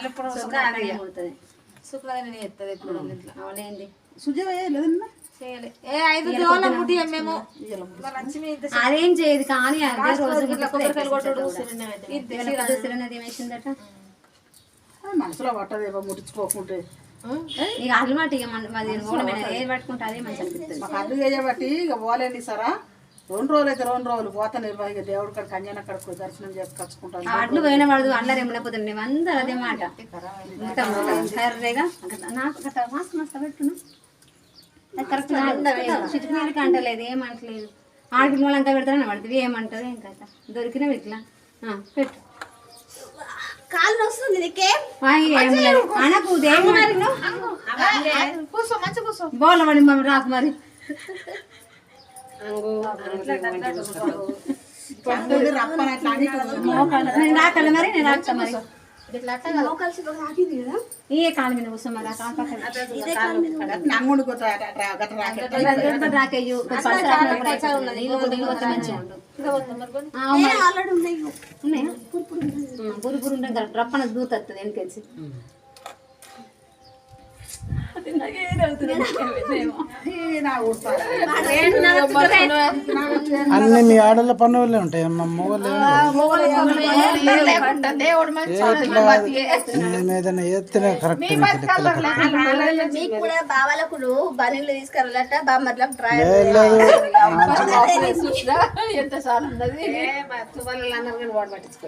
ఎప్పుడు శుక్రవారం చేస్తుంది ఎప్పుడు ఇంట్లో అవలేండి సుజయ లేదన్నా చేయలే 5 దివాల ముట్టి మేము లక్ష్మి అదేం చేయదు కానీ అదే రోజు కొబ్బరికాయలు కొట్టుడు సిరన్నది ఏమేసిందట మనసులో పట్టదేమో ముట్టించుకోకుంటే ఇక అలవాటు ఇక మాది ఏది పట్టుకుంటే అదే మంచి అనిపిస్తుంది మాకు అల్లు చేయబట్టి ఇక పోలేండి సరా 2 రోజులు అయితే 2 రోజులు పోతా నిర్వాహిక దేవుడి కాడ కన్యాన కాడకు దర్శనం చేసి కచ్చుకుంటాను అడ్లు పోయిన వాడు అల్లరి ఏమలేకపోతుంది మేము అందరూ అదే మాట కర్రేగా నాకు గట్ట మాస్క్ మాస్క్ పెట్టును కరెక్ట్ చిట్టుకునేది అంటలేదు ఏమంటలేదు ఆడికి మూలంకా పెడతానని పడుతుంది ఏమంటారు ఏం కదా దొరికినవి ఇట్లా పెట్టు కాలు వస్తుంది నీకే అనకు కూర్చో మంచి కూర్చో బోల పడి మమ్మీ రాకు మరి నేను రాకల మరి నేను రాస్తా మరి ఏ కాలు మీద కూర్చో మరి రాకేయు ఉన్నాయా పురుపురు ఉంటే రప్పన దూతస్తుంది వెనకేసి అన్ని మీ ఆడల పనులే ఉంటాయి అమ్మ ఏదైనా ఎత్తిన కరెక్ట్ మీకు కూడా బావలకులు బనీలు తీసుకురాలట బామ్మర్ల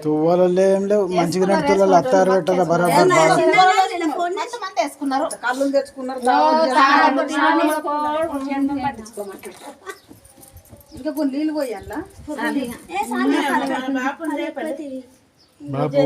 తువ్వలు ఏం లేవు మంచిగా తువ్వలు అత్తారు పెట్టాలి బరాబర్ వేసుకున్నారు కళ్ళు తెచ్చుకున్నారు ఇంకా కొన్ని నీళ్ళు పోయాలా బాబు